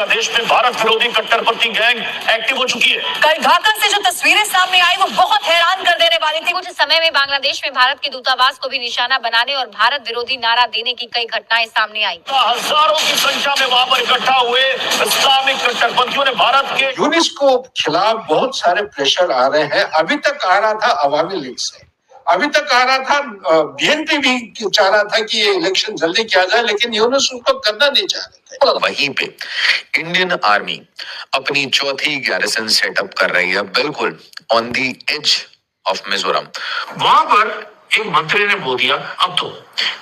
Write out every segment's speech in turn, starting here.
देश में भारत विरोधी कट्टरपंथी गैंग एक्टिव हो चुकी है। कल ढाका से जो तस्वीरें सामने आई वो बहुत हैरान कर देने वाली थी। कुछ समय में बांग्लादेश में भारत के दूतावास को भी निशाना बनाने और भारत विरोधी नारा देने की कई घटनाएं सामने आई। हजारों की संख्या में वहां पर इकट्ठा हुए इस्लामिक कट्टरपंथियों ने भारत के यूनेस्को के खिलाफ बहुत सारे प्रेशर आ रहे हैं। अभी तक आ रहा था अवामी लीग से, अभी तक आ रहा था बीएनपी भी चाह रहा था कि ये इलेक्शन जल्दी किया जाए, लेकिन यूनेस्को को करना नहीं चाह रहे थे। वहीं पे इंडियन आर्मी अपनी चौथी गैरिसन सेटअप कर रही है, बिल्कुल on the edge of Mizoram. वहां पर एक मंत्री ने बोल दिया अब तो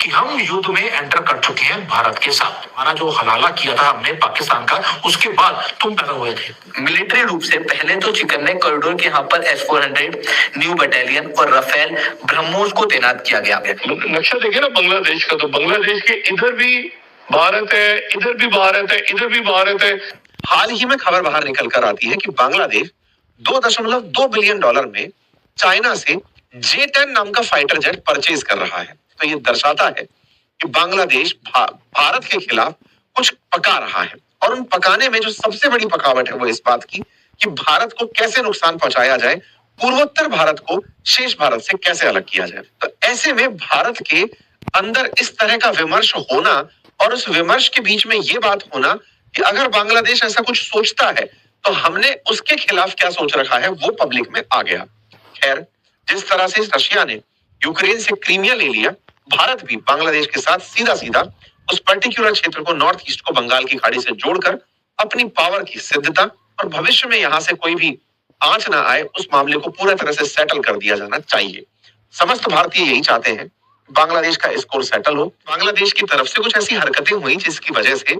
कि हम युद्ध में एंटर कर चुके हैं भारत के साथ। हमारा जो हलाला किया था हमने पाकिस्तान का, उसके बाद तुम पैदा हुए थे। मिलिट्री रूप से पहले तो चिकन नेक कॉरिडोर के यहाँ पर S-400 न्यू बटालियन और राफेल ब्रह्मोस को तैनात किया गया। नक्शा देखे ना बांग्लादेश का, तो बांग्लादेश के इधर भी भारत है, इधर भी भारत है, इधर भी भारत है। हाल ही में खबर बाहर निकल कर आती है कि बांग्लादेश $2.2 बिलियन में चाइना से J-10 नाम का फाइटर जेट परचेज कर रहा है। तो ये दर्शाता है कि बांग्लादेश भारत के खिलाफ कुछ पका रहा है, और उन पकाने में जो सबसे बड़ी पकावट है वो इस बात की कि भारत को कैसे नुकसान पहुंचाया जाए, पूर्वोत्तर भारत को शेष भारत से कैसे अलग किया जाए। तो ऐसे में भारत के अंदर इस तरह का विमर्श होना और उस विमर्श के बीच में ये बात होना कि अगर बांग्लादेश ऐसा कुछ सोचता है तो हमने उसके खिलाफ क्या सोच रखा है वो पब्लिक में आ गया। खैर, जिस तरह से रशिया ने यूक्रेन से क्रीमिया ले लिया, भारत भी बांग्लादेश के साथ सीधा सीधा उस पर्टिकुलर क्षेत्र को, नॉर्थ ईस्ट को बंगाल की खाड़ी से जोड़कर अपनी पावर की सिद्धता और भविष्य में यहां से कोई भी आंच ना आए उस मामले को पूरी तरह से सेटल कर दिया जाना चाहिए। समस्त भारतीय यही चाहते हैं, बांग्लादेश का स्कोर सेटल हो। बांग्लादेश की तरफ से कुछ ऐसी हरकतें हुई जिसकी वजह से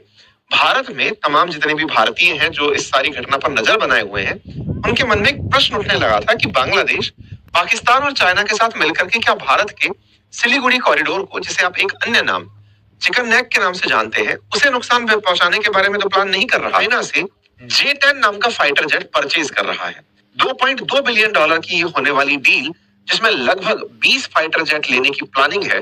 भारत में तमाम जितने भी भारतीय हैं जो इस सारी घटना पर नजर बनाए हुए हैं, उनके मन में एक प्रश्न उठने लगा था कि बांग्लादेश पाकिस्तान और चाइना के साथ मिलकर के क्या भारत के सिलीगुड़ी कॉरिडोर को, जिसे आप एक अन्य नाम चिकन नेक के नाम से जानते हैं, उसे नुकसान पहुंचाने के बारे में तो प्लान नहीं कर रहा। चाइना से J-10 नाम का फाइटर जेट परचेज कर रहा है। $2.2 बिलियन की ये होने वाली डील, जिसमें लगभग 20 फाइटर जेट लेने की प्लानिंग है,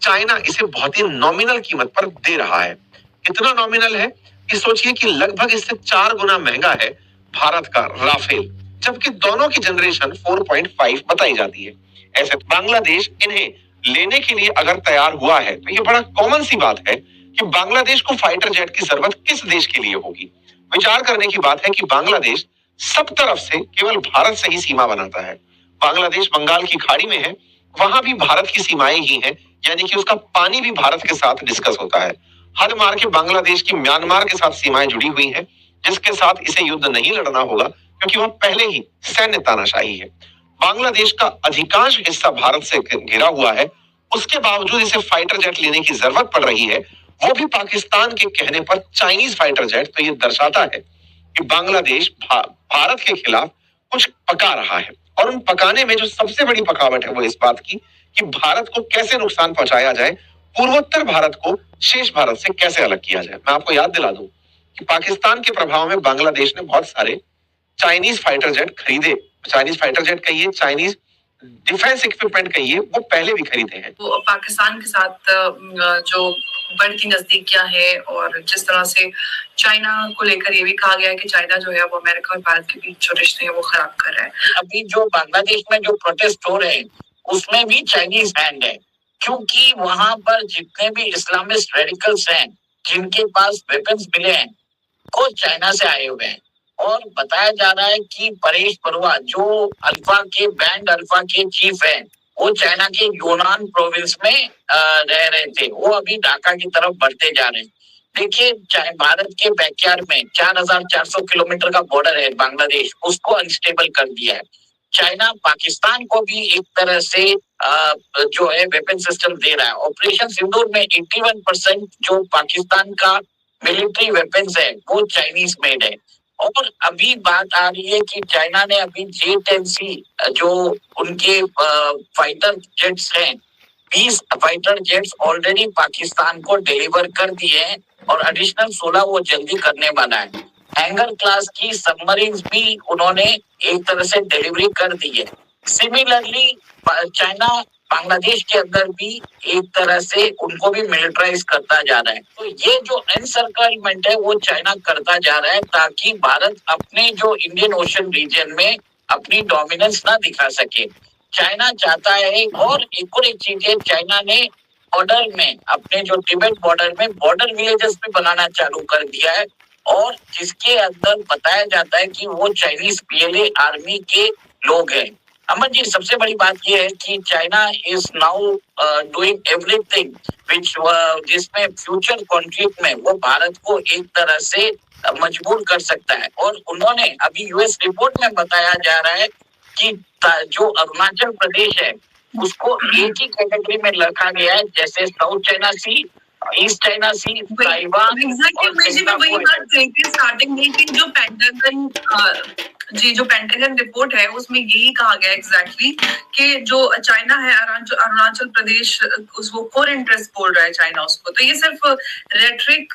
चाइना इसे बहुत ही नॉमिनल कीमत पर दे रहा है। इतना नॉमिनल है कि सोचिए कि लगभग इससे 4 गुना महंगा है भारत का राफेल, जबकि दोनों की जनरेशन 4.5 बताई जाती है। ऐसे बांग्लादेश इन्हें लेने के लिए अगर तैयार हुआ है तो ये बड़ा कॉमन सी बात है कि बांग्लादेश को फाइटर जेट की जरूरत किस देश के लिए होगी। विचार करने की बात है कि बांग्लादेश सब तरफ से केवल भारत से ही सीमा बनाता है। बांग्लादेश बंगाल की खाड़ी में है, वहां भी भारत की सीमाएं ही हैं, यानी कि उसका पानी भी भारत के साथ डिस्कस होता है। हद मार के बांग्लादेश की म्यांमार के साथ सीमाएं जुड़ी हुई हैं, जिसके साथ इसे युद्ध नहीं लड़ना होगा क्योंकि वह पहले ही सैन्य तानाशाही है। बांग्लादेश का अधिकांश हिस्सा भारत से घिरा हुआ है, उसके बावजूद इसे फाइटर जेट लेने की जरूरत पड़ रही है, वो भी पाकिस्तान के कहने पर चाइनीज फाइटर जेट। तो ये दर्शाता है कि बांग्लादेश भारत के खिलाफ कुछ पका रहा है, और उन पकाने में जो सबसे बड़ी पकावट है वो इस बात की कि भारत को कैसे नुकसान पहुंचाया जाए, पूर्वोत्तर भारत को शेष भारत से कैसे अलग किया जाए। मैं आपको याद दिला दूं कि पाकिस्तान के प्रभाव में बांग्लादेश ने बहुत सारे चाइनीज फाइटर जेट खरीदे। चाइनीज फाइटर जेट कहिए, चाइनीज डिफेंस इक्विपमेंट कहिए, वो पहले भी खरीदे हैं। तो पाकिस्तान के साथ जो बढ़ती नजदीकियां हैं, और जिस तरह से चाइना को लेकर ये भी कहा गया है कि चाइना जो है वो अमेरिका और भारत के बीच जो रिश्ते हैं वो खराब कर रहा है। अभी जो बांग्लादेश में जो प्रोटेस्ट हो रहे हैं उसमें भी चाइनीज हैंड है, क्योंकि वहां पर जितने भी इस्लामिस्ट रेडिकल्स हैं जिनके पास वेपन्स मिले हैं वो चाइना से आए हुए हैं। और बताया जा रहा है कि परेश बरुआ जो अल्फा के बैंड अल्फा के चीफ हैं, वो चाइना के यूनान प्रोविंस में रह रहे थे, वो अभी ढाका की तरफ बढ़ते जा रहे हैं। देखिए, भारत के बैकयार्ड में 4400 किलोमीटर का बॉर्डर है बांग्लादेश, उसको अनस्टेबल कर दिया है। चाइना पाकिस्तान को भी एक तरह से जो है वेपन सिस्टम दे रहा है। ऑपरेशन सिंदूर में 81% जो पाकिस्तान का मिलिट्री वेपन्स है वो चाइनीज मेड है। और अभी बात आ रही है कि चाइना ने अभी J-10C जो उनके फाइटर जेट्स हैं, 20 फाइटर जेट्स ऑलरेडी पाकिस्तान को डिलीवर कर दिए हैं, और एडिशनल 16 वो जल्दी करने वाला है। हैंगर क्लास की सबमरीन्स भी उन्होंने एक तरह से डिलीवरी कर दी है। सिमिलरली चाइना बांग्लादेश के अंदर भी एक तरह से उनको भी मिलिटराइज करता जा रहा है। तो ये जो एनसर्कलमेंट है वो चाइना करता जा रहा है ताकि भारत अपने जो इंडियन ओशन रीजन में अपनी डोमिनेंस ना दिखा सके। चाइना चाहता है और एक चीज है, चाइना ने बॉर्डर में अपने जो तिब्बत बॉर्डर में बॉर्डर विलेजेस भी बनाना चालू कर दिया है और जिसके अंदर बताया जाता है कि वो चाइनीज पीएलए आर्मी के लोग हैं। अमन जी, सबसे बड़ी बात यह है कि China is now doing everything which जिसमें फ्यूचर कॉन्फ्लिक्ट में वो भारत को एक तरह से मजबूर कर सकता है। और उन्होंने अभी यूएस रिपोर्ट में बताया जा रहा है कि जो अरुणाचल प्रदेश है उसको एक ही कैटेगरी में रखा गया है, जैसे साउथ चाइना सी, ईस्ट चाइना सी, ताइवान। एग्जैक्टली मैं वही बात कही थी स्टार्टिंग में कि जो पेंटागन रिपोर्ट है उसमें यही कहा गया एग्जैक्टली कि जो चाइना है अरुणाचल प्रदेश उसको कोर इंटरेस्ट बोल रहा है चाइना उसको। तो ये सिर्फ रेटरिक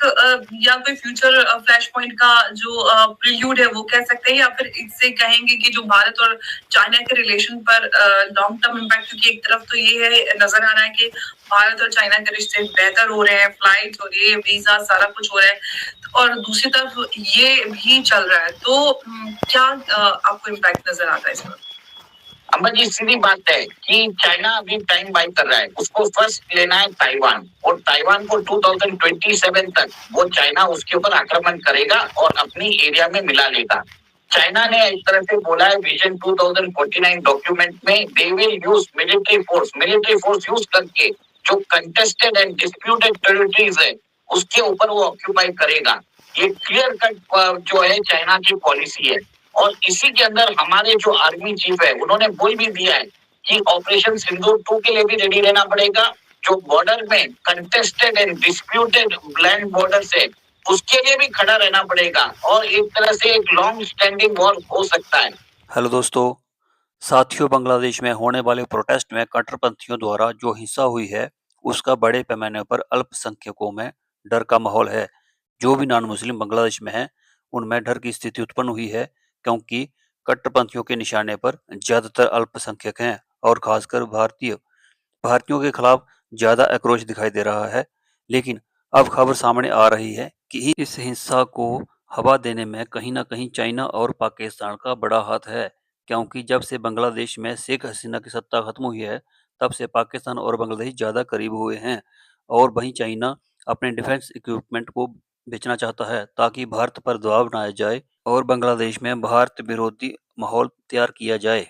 या कोई फ्यूचर फ्लैश पॉइंट का जो प्रिल्यूड है वो कह सकते हैं, या फिर इससे कहेंगे कि जो भारत और चाइना के रिलेशन पर लॉन्ग टर्म इम्पैक्ट, क्योंकि एक तरफ तो ये है नजर आ रहा है कि भारत और चाइना के रिश्ते बेहतर हो रहे हैं, फ्लाइट हो रही है, वीजा सारा कुछ हो रहा है, और दूसरी तरफ ये भी चल रहा है। तो क्या आपको इम्पैक्ट नजर आता है इसमें? अम्बा जी, सीधी बात है कि चाइना अभी टाइम बाय कर रहा है, उसको फर्स्ट लेना है ताइवान, और ताइवान को 2027 तक वो चाइना उसके ऊपर आक्रमण करेगा और अपनी एरिया में मिला लेगा। चाइना ने एक तरह से बोला है विजन 2049 डॉक्यूमेंट में they will use military force use करके जो कंटेस्टेड एंड डिस्प्यूटेड टेरिटरीज है उसके ऊपर वो ऑक्यूपाई करेगा। ये क्लियर कट जो है चाइना की पॉलिसी है। और इसी के अंदर हमारे जो आर्मी चीफ है उन्होंने बोल भी दिया है कि ऑपरेशन सिंदूर 2 के लिए भी रेडी रहना पड़ेगा। जो बॉर्डर में contested and disputed land borders है उसके लिए भी खड़ा रहना पड़ेगा और एक तरह से एक लॉन्ग स्टैंडिंग वॉर हो सकता है। हेलो दोस्तों, साथियों, बांग्लादेश में होने वाले प्रोटेस्ट में कट्टरपंथियों द्वारा जो हिंसा हुई है उसका बड़े पैमाने पर अल्पसंख्यकों में डर का माहौल है। जो भी नॉन मुस्लिम बांग्लादेश में हैं उनमें डर की स्थिति उत्पन्न हुई है, क्योंकि कट्टरपंथियों के निशाने पर ज्यादातर अल्पसंख्यक हैं और खासकर भारतीयों के खिलाफ ज्यादा आक्रोश दिखाई दे रहा है। लेकिन अब खबर सामने आ रही है कि इस हिंसा को हवा देने में कहीं ना कहीं चाइना और पाकिस्तान का बड़ा हाथ है, क्योंकि जब से बांग्लादेश में शेख हसीना की सत्ता खत्म हुई है तब से पाकिस्तान और बांग्लादेश ज़्यादा करीब हुए हैं। और वहीं चाइना अपने डिफेंस इक्विपमेंट को बेचना चाहता है ताकि भारत पर दबाव बनाया जाए और बांग्लादेश में भारत विरोधी माहौल तैयार किया जाए।